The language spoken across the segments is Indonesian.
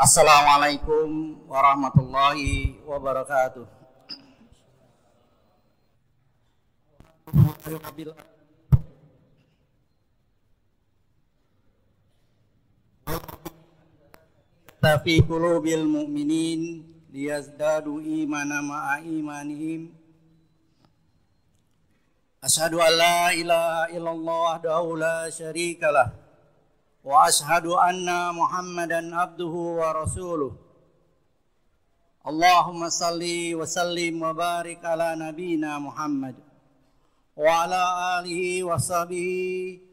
Assalamualaikum warahmatullahi wabarakatuh. Fi qulubil mu'minin liyazdadu imana ma'a imanihim. Asyhadu an la ilaha illallah wahdahu la syarikalah wa asyhadu anna Muhammadan abduhu wa rasuluh. Allahumma salli wa sallim wa barik ala nabina Muhammad wa ala alihi wa sahbihi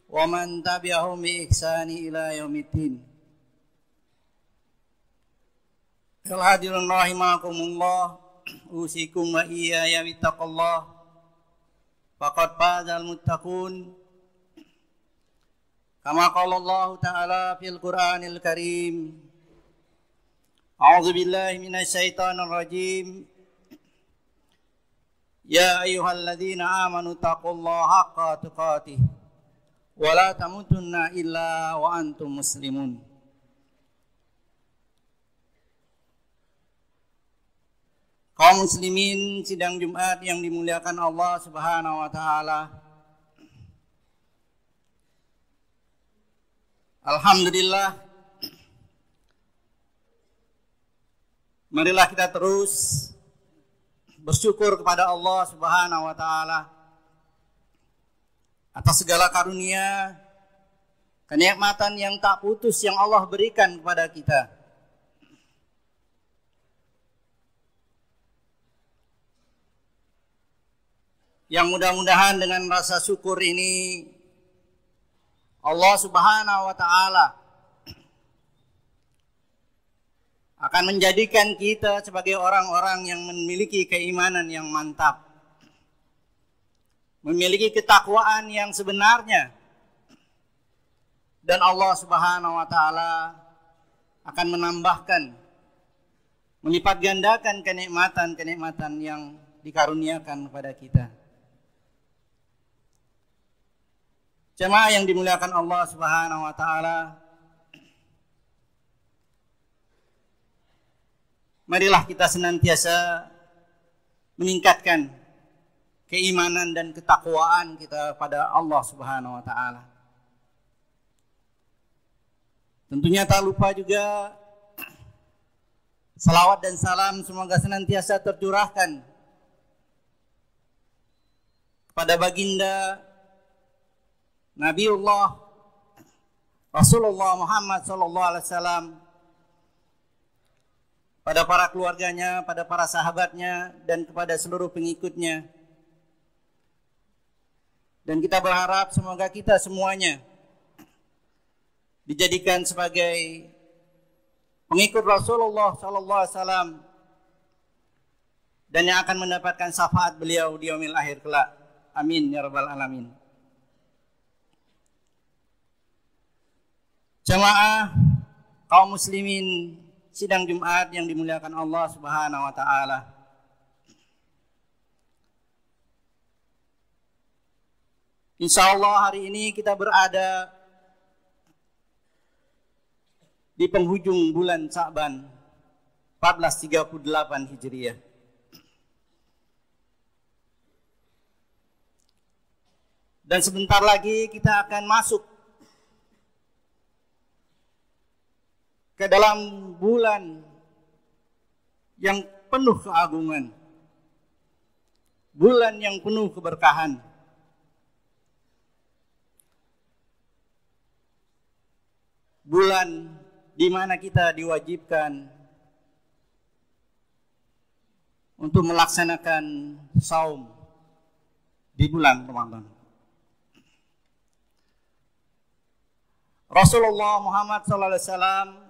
wa man tabi'ahum bi ihsani ila yaumiddin. Al-hadirun rahimakumullah, usikum wa iyaya bittaqallah, faqad fazal muttaqun. Kama qala Allah Ta'ala fil Qur'anil Karim. A'udzu billahi minasy syaithanir rajim. Ya ayyuhalladzina amanu taqullaha haqqa tuqatih wa la tamutunna illa wa antum muslimun. Kaum muslimin sidang Jumat yang dimuliakan Allah Subhanahu wa taala. Alhamdulillah, marilah kita terus bersyukur kepada Allah Subhanahu wa taala atas segala karunia, kenikmatan yang tak putus yang Allah berikan kepada kita. Yang mudah-mudahan dengan rasa syukur ini Allah Subhanahu wa taala akan menjadikan kita sebagai orang-orang yang memiliki keimanan yang mantap, memiliki ketakwaan yang sebenarnya, dan Allah Subhanahu wa taala akan menambahkan, melipat gandakan kenikmatan-kenikmatan yang dikaruniakan kepada kita. Jemaah yang dimuliakan Allah Subhanahu wa taala, marilah kita senantiasa meningkatkan keimanan dan ketakwaan kita pada Allah Subhanahu wa taala. Tentunya tak lupa juga salawat dan salam semoga senantiasa tercurahkan kepada baginda Nabiullah Rasulullah Muhammad sallallahu alaihi wasallam, pada para keluarganya, pada para sahabatnya, dan kepada seluruh pengikutnya. Dan kita berharap semoga kita semuanya dijadikan sebagai pengikut Rasulullah sallallahu alaihi wasallam dan yang akan mendapatkan syafaat beliau di yaumil akhir kelak. Amin ya rabbal alamin. Jamaah kaum muslimin sidang Jumat yang dimuliakan Allah Subhanahu wa taala. Insyaallah hari ini kita berada di penghujung bulan Sya'ban 1438 Hijriah. Dan sebentar lagi kita akan masuk ke dalam bulan yang penuh keagungan, bulan yang penuh keberkahan, bulan di mana kita diwajibkan untuk melaksanakan saum di bulan Ramadan. Rasulullah Muhammad SAW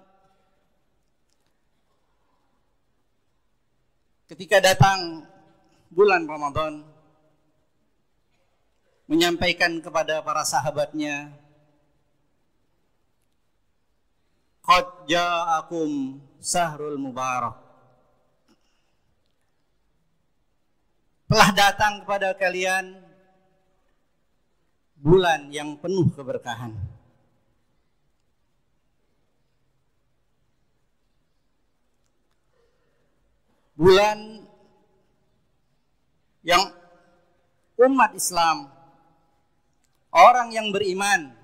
ketika datang bulan Ramadan menyampaikan kepada para sahabatnya, qad ja'akum sahrul mubarak, telah datang kepada kalian bulan yang penuh keberkahan. bulan yang umat Islam, orang yang beriman,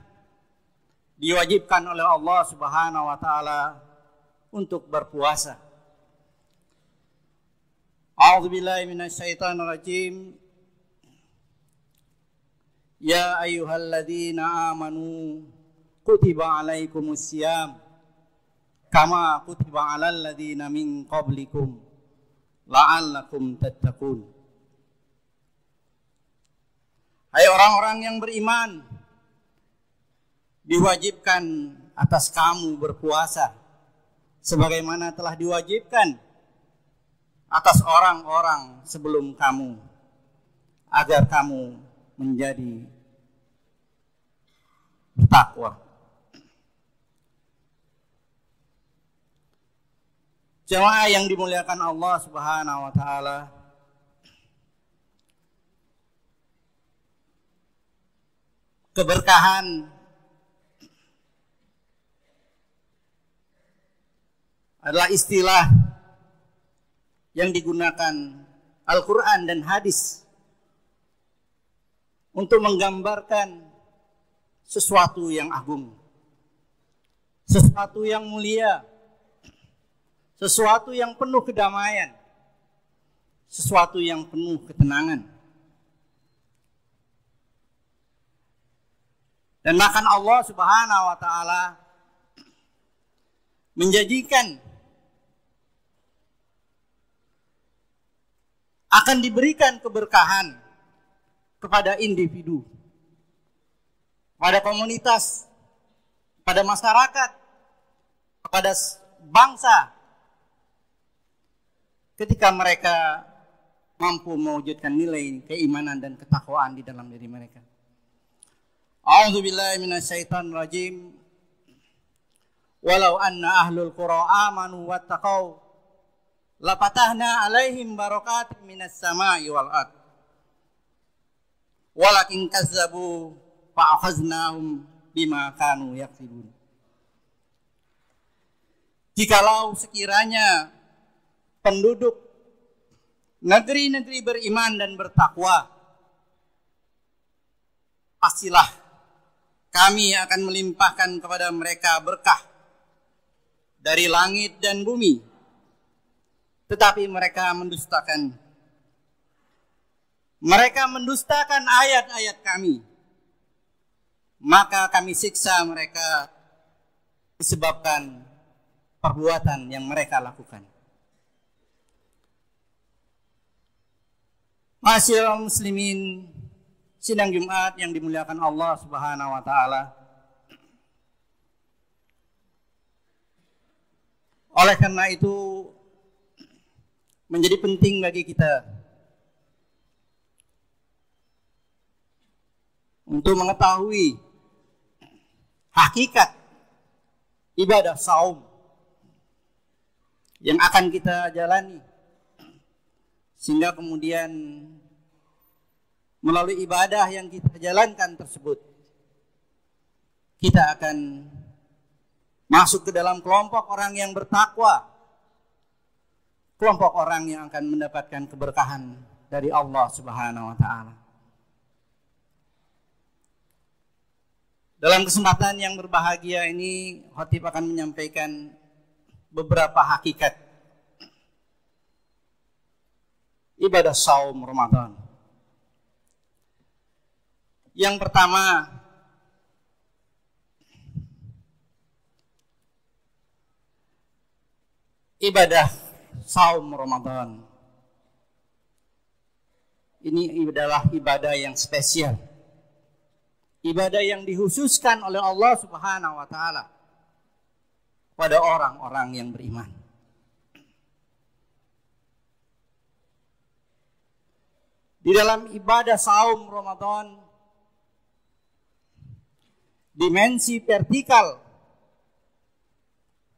diwajibkan oleh Allah Subhanahu wa taala untuk berpuasa. A'udzubillahi minasyaitonirrajim. Ya ayyuhalladzina amanu kutiba alaikumussyam kama kutiba alal ladzina min qablikum la'allakum tattaqun. Hai orang-orang yang beriman, diwajibkan atas kamu berpuasa sebagaimana telah diwajibkan atas orang-orang sebelum kamu, agar kamu menjadi bertakwa. Jemaah yang dimuliakan Allah Subhanahu wa taala, keberkahan adalah istilah yang digunakan Al-Quran dan hadis untuk menggambarkan sesuatu yang agung, sesuatu yang mulia, sesuatu yang penuh kedamaian, sesuatu yang penuh ketenangan. Dan bahkan Allah Subhanahu wa taala menjanjikan akan diberikan keberkahan kepada individu, pada komunitas, pada masyarakat, kepada bangsa, ketika mereka mampu mewujudkan nilai keimanan dan ketakwaan di dalam diri mereka. A'udzubillahi minasyaitonirrajim. Walau anna ahlul qura amanu wattaqau lafatahna alaihim barakatim minas sama'i wal ard. Walakin kazzabu fa'akhaznahum bima kanu yaksibun. Jikalau sekiranya penduduk negeri-negeri beriman dan bertakwa, pastilah kami akan melimpahkan kepada mereka berkah dari langit dan bumi. Tetapi mereka mendustakan. Mereka mendustakan ayat-ayat kami. Maka kami siksa mereka disebabkan perbuatan yang mereka lakukan. Ma'asyiral muslimin, sidang Jumat yang dimuliakan Allah Subhanahu wa taala. Oleh karena itu menjadi penting bagi kita untuk mengetahui hakikat ibadah saum yang akan kita jalani, sehingga kemudian melalui ibadah yang kita jalankan tersebut kita akan masuk ke dalam kelompok orang yang bertakwa, kelompok orang yang akan mendapatkan keberkahan dari Allah Subhanahu wa taala. Dalam kesempatan yang berbahagia ini, khatib akan menyampaikan beberapa hakikat ibadah saum Ramadan. Yang pertama, ibadah saum Ramadan ini adalah ibadah yang spesial, ibadah yang dikhususkan oleh Allah Subhanahu wa taala pada orang-orang yang beriman. Di dalam ibadah saum Ramadan, dimensi vertikal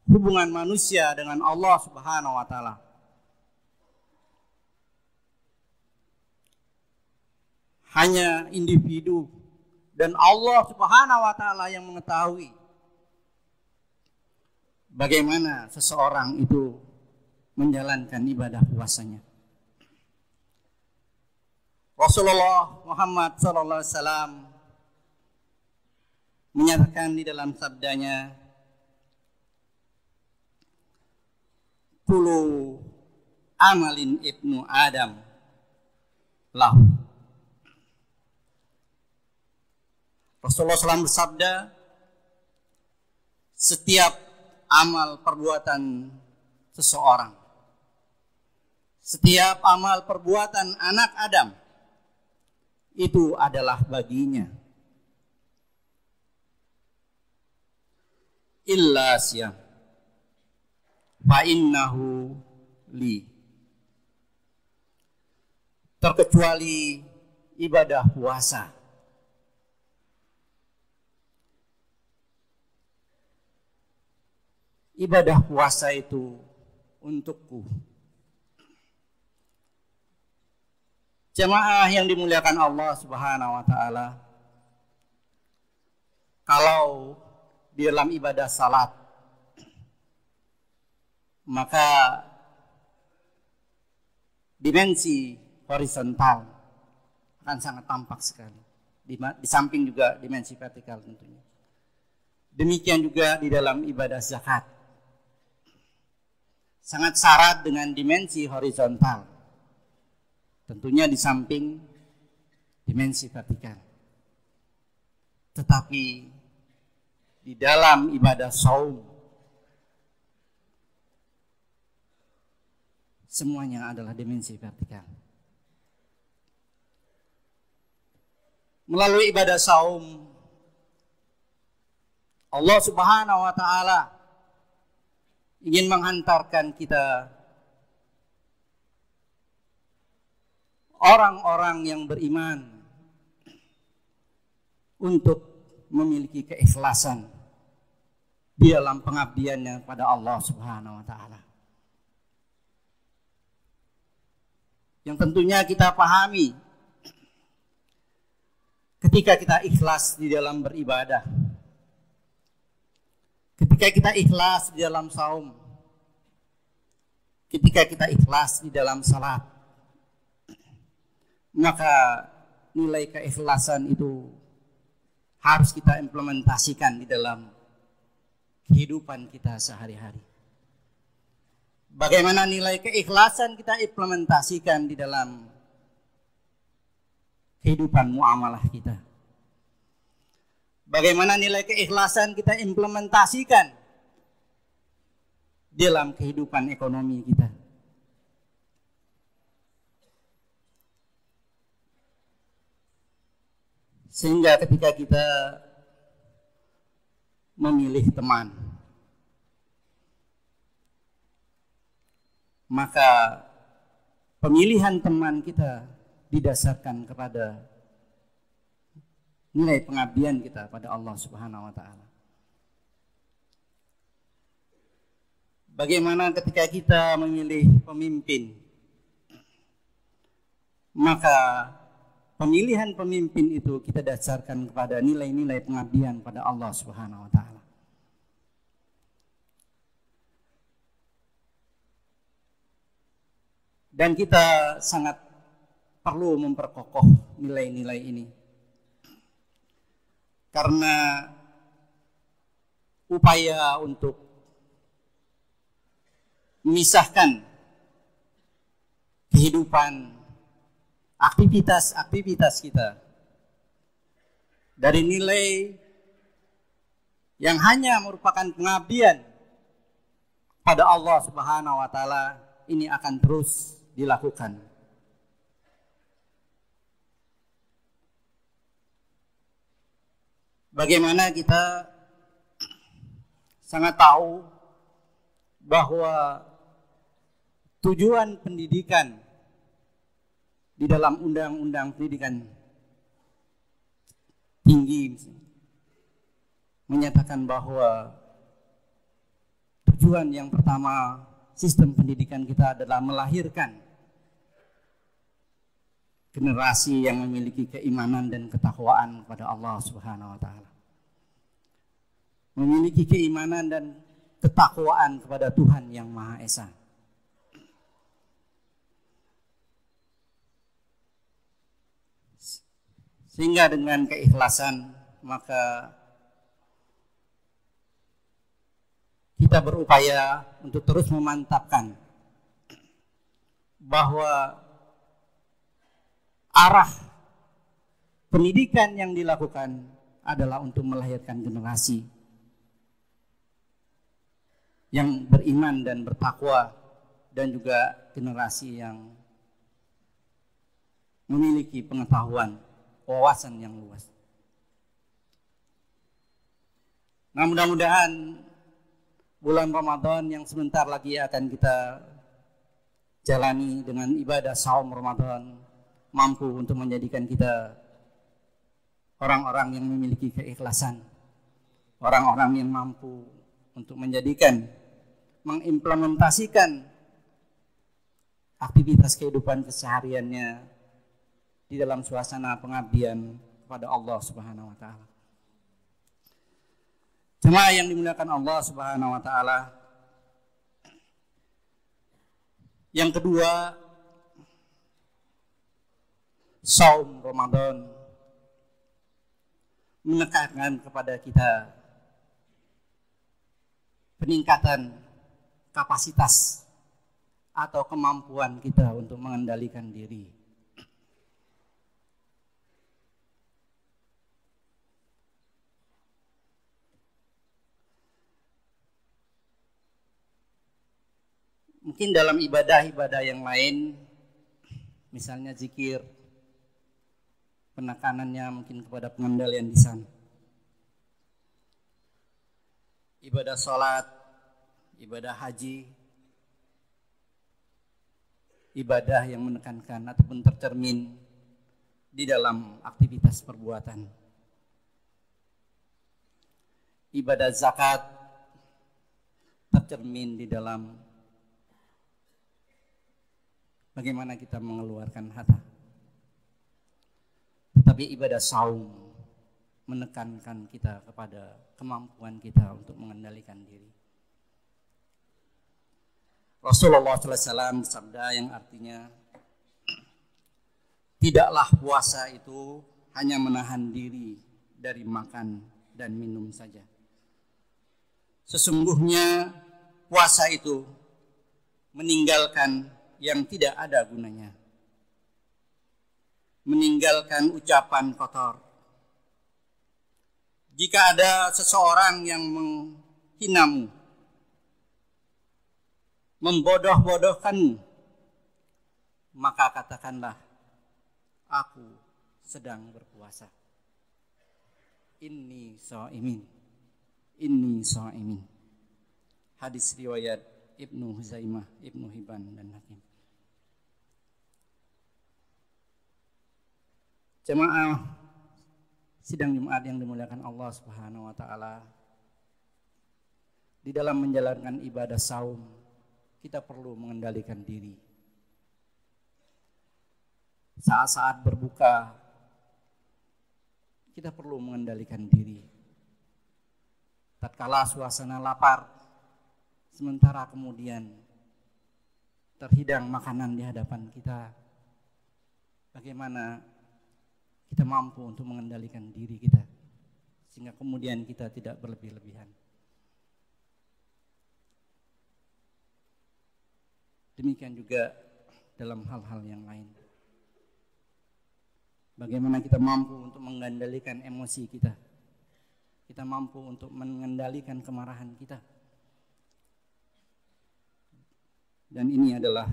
hubungan manusia dengan Allah Subhanahu wa taala hanya individu dan Allah Subhanahu wa taala yang mengetahui bagaimana seseorang itu menjalankan ibadah puasanya. Rasulullah Muhammad SAW menyatakan di dalam sabdanya, kullu amalin ibnu Adam lahu. Rasulullah SAW bersabda, setiap amal perbuatan seseorang, setiap amal perbuatan anak Adam, itu adalah baginya. Illa siyam fa innahu li. Terkecuali ibadah puasa. Ibadah puasa itu untukku. Jamaah yang dimuliakan Allah Subhanahu wa taala, kalau di dalam ibadah salat, maka dimensi horizontal akan sangat tampak sekali. Di samping juga dimensi vertikal tentunya. Demikian juga di dalam ibadah zakat. Sangat syarat dengan dimensi horizontal. Tentunya di samping dimensi vertikal. Tetapi di dalam ibadah saum, semuanya adalah dimensi vertikal. Melalui ibadah saum, Allah Subhanahu wa taala ingin menghantarkan kita, orang-orang yang beriman, untuk memiliki keikhlasan di dalam pengabdiannya pada Allah Subhanahu wa taala. Yang tentunya kita pahami, ketika kita ikhlas di dalam beribadah, ketika kita ikhlas di dalam saum, ketika kita ikhlas di dalam salat, maka nilai keikhlasan itu harus kita implementasikan di dalam kehidupan kita sehari-hari. Bagaimana nilai keikhlasan kita implementasikan di dalam kehidupan muamalah kita. Bagaimana nilai keikhlasan kita implementasikan dalam kehidupan ekonomi kita. Sehingga ketika kita memilih teman, maka pemilihan teman kita didasarkan kepada nilai pengabdian kita pada Allah Subhanahu wa taala. Bagaimana ketika kita memilih pemimpin, maka pemilihan pemimpin itu kita dasarkan kepada nilai-nilai pengabdian pada Allah Subhanahu wa taala. Dan kita sangat perlu memperkokoh nilai-nilai ini. Karena upaya untuk memisahkan kehidupan, aktivitas kita dari nilai yang hanya merupakan pengabdian pada Allah Subhanahu wa taala, ini akan terus dilakukan. Bagaimana kita sangat tahu bahwa tujuan pendidikan di dalam undang-undang pendidikan tinggi menyatakan bahwa tujuan yang pertama sistem pendidikan kita adalah melahirkan generasi yang memiliki keimanan dan ketakwaan kepada Allah Subhanahu wa taala. Memiliki keimanan dan ketakwaan kepada Tuhan yang Maha Esa. Sehingga dengan keikhlasan maka kita berupaya untuk terus memantapkan bahwa arah pendidikan yang dilakukan adalah untuk melahirkan generasi yang beriman dan bertakwa, dan juga generasi yang memiliki pengetahuan, wawasan yang luas. Nah, mudah-mudahan bulan Ramadan yang sebentar lagi akan kita jalani dengan ibadah saum Ramadan mampu untuk menjadikan kita orang-orang yang memiliki keikhlasan, orang-orang yang mampu untuk mengimplementasikan aktivitas kehidupan kesehariannya di dalam suasana pengabdian kepada Allah Subhanahu wa taala. Jemaah yang dimuliakan Allah Subhanahu wa taala. Yang kedua, saum Ramadan menekankan kepada kita peningkatan kapasitas atau kemampuan kita untuk mengendalikan diri. Mungkin dalam ibadah-ibadah yang lain, misalnya zikir, penekanannya mungkin kepada pengendalian lisan. Ibadah sholat, ibadah haji, ibadah yang menekankan ataupun tercermin di dalam aktivitas perbuatan. Ibadah zakat tercermin di dalam bagaimana kita mengeluarkan harta. Tetapi ibadah saum menekankan kita kepada kemampuan kita untuk mengendalikan diri. Rasulullah SAW bersabda yang artinya, tidaklah puasa itu hanya menahan diri dari makan dan minum saja. Sesungguhnya puasa itu meninggalkan yang tidak ada gunanya, meninggalkan ucapan kotor. Jika ada seseorang yang menghinamu, membodoh-bodohkanmu, maka katakanlah, aku sedang berpuasa. Inni shaimin, inni shaimin. Hadis riwayat Ibnu Huzaimah, Ibnu Hibban, dan Hakim. Jemaah sidang Jumat yang dimuliakan Allah Subhanahu wa taala, di dalam menjalankan ibadah saum kita perlu mengendalikan diri. Saat-saat berbuka kita perlu mengendalikan diri. Tatkala suasana lapar, sementara kemudian terhidang makanan di hadapan kita, bagaimana kita mampu untuk mengendalikan diri kita sehingga kemudian kita tidak berlebih-lebihan. Demikian juga dalam hal-hal yang lain. Bagaimana kita mampu untuk mengendalikan emosi kita. Kita mampu untuk mengendalikan kemarahan kita. Dan ini adalah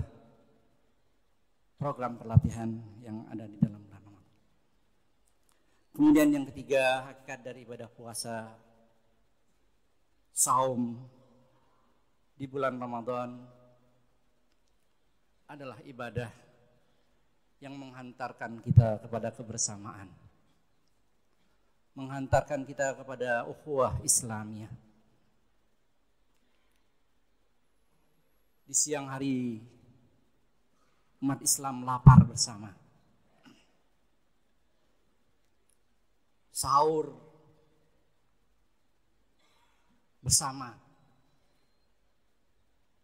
program pelatihan yang ada di dalam bulan Ramadan. Kemudian yang ketiga, hakikat dari ibadah puasa saum di bulan Ramadan adalah ibadah yang menghantarkan kita kepada kebersamaan, menghantarkan kita kepada ukhuwah Islamiyah. Di siang hari umat Islam lapar bersama, sahur bersama,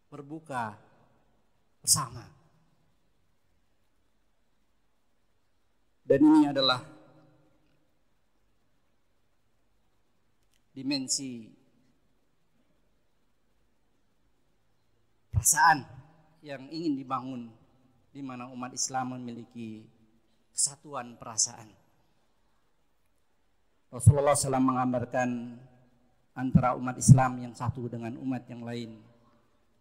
berbuka bersama. Dan ini adalah dimensi perasaan yang ingin dibangun, di mana umat Islam memiliki kesatuan perasaan. Rasulullah SAW menggambarkan antara umat Islam yang satu dengan umat yang lain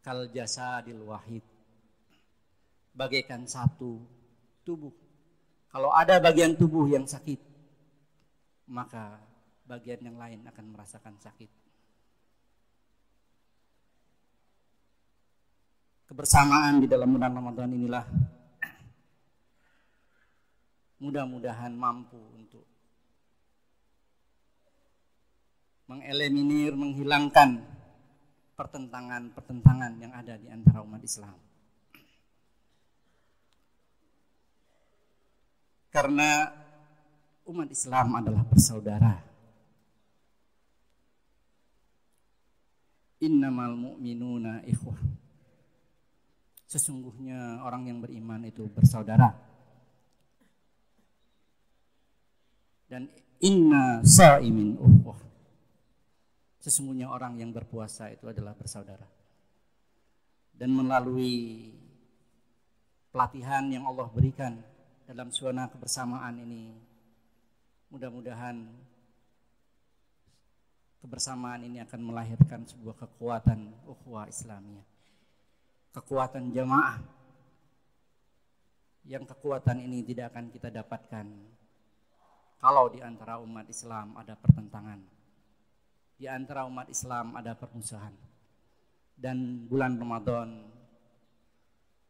kal jasadil wahid, bagaikan satu tubuh. Kalau ada bagian tubuh yang sakit, maka bagian yang lain akan merasakan sakit. Kebersamaan di dalam bulan Ramadan inilah mudah-mudahan mampu untuk mengeliminir, menghilangkan pertentangan-pertentangan yang ada di antara umat Islam. Karena umat Islam adalah bersaudara. Innamal mu'minuna ikhwah. Sesungguhnya orang yang beriman itu bersaudara. Dan inna sa'imin ukhwah. Sesungguhnya orang yang berpuasa itu adalah bersaudara. Dan melalui pelatihan yang Allah berikan dalam suasana kebersamaan ini, mudah-mudahan kebersamaan ini akan melahirkan sebuah kekuatan ukhuwah Islamiyah, kekuatan jamaah, yang kekuatan ini tidak akan kita dapatkan kalau di antara umat Islam ada pertentangan, di antara umat Islam ada permusuhan. Dan bulan Ramadan,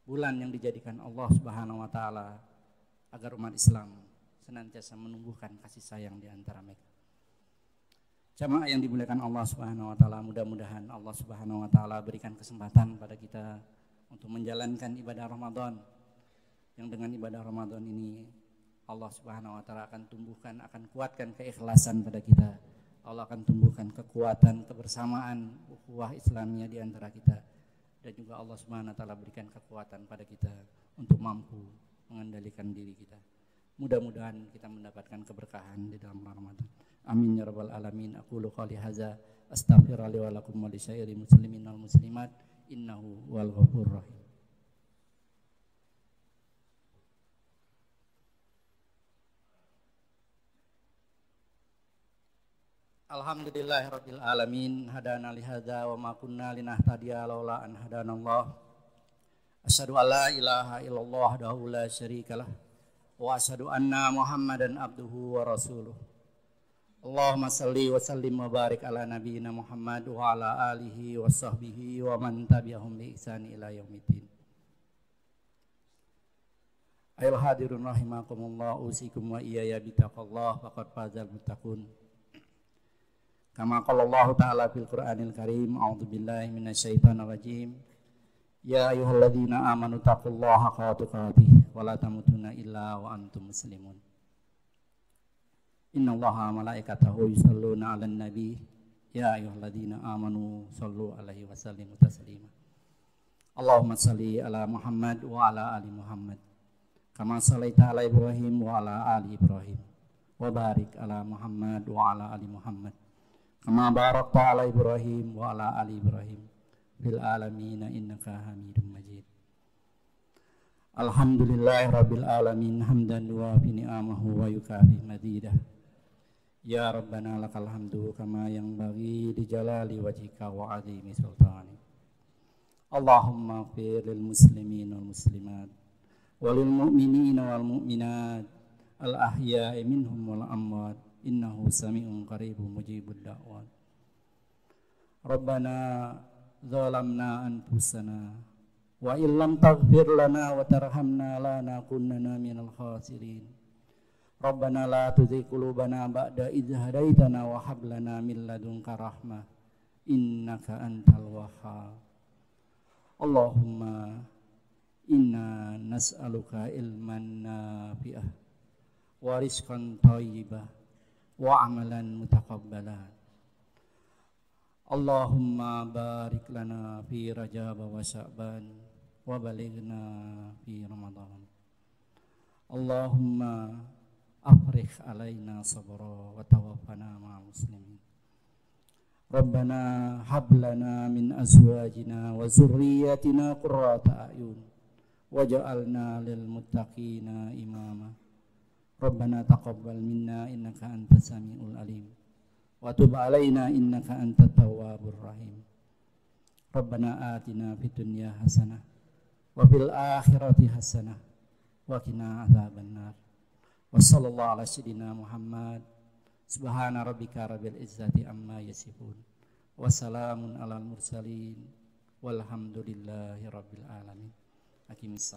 bulan yang dijadikan Allah Subhanahu wa taala agar umat Islam senantiasa menumbuhkan kasih sayang di antara mereka. Jamaah yang dimuliakan Allah Subhanahu wa taala, mudah-mudahan Allah Subhanahu wa taala berikan kesempatan pada kita untuk menjalankan ibadah Ramadan, yang dengan ibadah Ramadan ini Allah Subhanahu wa taala akan tumbuhkan, akan kuatkan keikhlasan pada kita. Allah akan tumbuhkan kekuatan kebersamaan ukhuwah Islamiyah di antara kita, dan juga Allah Subhanahu wa taala berikan kekuatan pada kita untuk mampu mengendalikan diri kita. Mudah-mudahan kita mendapatkan keberkahan di dalam Ramadan. Amin ya rabbal alamin. Aqulu qouli hadza astaghfirullahi wa lakum wa lisa'iri muslimin wal muslimat innahu wal ghafurur rahim. Alhamdulillahirabbil alamin, hadana li hadza wa ma kunna linahtadiya laula an hadanallah. Asyhadu an la ilaha illallah wahdahu la syarikalah wa asyhadu anna Muhammadan abduhu wa rasuluh. Allahumma salli wa sallim wa barik ala nabiyyina Muhammad wa ala alihi wa sahbihi wa man tabi'ahum bi ihsani ila yaumiddin. Ayol hadirun rahimakumullah, usikum wa iyaya bitaqallah faqad fazal muttaqun. Kama qala Allah ta'ala fil Qur'anil Karim, a'udzu billahi minasyaitonir rajim. Ya ayyuhalladzina amanu taqullaha haqqa tuqatih wa la tamutunna illa wa antum muslimun. Innallaha malaikatahu yusholluna 'alan nabi ya ayyuhalladzina amanu shallu 'alaihi wa sallimu taslima. Allahumma shalli ala Muhammad wa ala ali Muhammad kama shallaita ala Ibrahim wa ala ali Ibrahim wa barik ala Muhammad wa ala ali Muhammad kama barakta ala Ibrahim wa ala ali Ibrahim fil alamin innaka Hamidum Majid. Alhamdulillahi rabbil alamin, hamdan wa fi ni'amahu wa yukafi mazidah. Ya Rabbana lakal hamdu kama yang bagi di jalali wajhika wa azimi sultani. Allahumma ighfir lil muslimin wal muslimat walil mu'minin wal mu'minat al ahya'i minhum wal amwat innahu sami'un qaribun mujibud da'wat. Rabbana zalamna anfusana wa illam taghfir lana wa tarhamna lanakunanna minal khasirin. Rabbana la tuzigh qulubana ba'da idh hadaitana wa hab lana min ladunka rahmah innaka antal wahhab. Allahumma inna nas'aluka ilman nafi'ah wa rizqan thayyibah wa amalan mutaqabbalan. Allahumma barik lana fi Rajab wa Sya'ban wa balighna fi Ramadan. Allahumma afrigh alaina sabra wa tawaffana ma'al muslimin. Rabbana hab lana min azwajina wa zurriyyatina qurrata a'yun waj'alna lil muttaqina imama. Rabbana taqabbal minna innaka antas samiul alim wa tub alaina innaka antat tawwabur rahim. Rabbana atina fid dunya hasanah wa fil akhirati hasanah wa qina adzabannar. Wa sallallahu ala sayyidina Muhammad. Subhana rabbika rabbil izzati amma yasifun. Wassalamun alal mursalin. Walhamdulillahi rabbil alamin. Aqimissalam.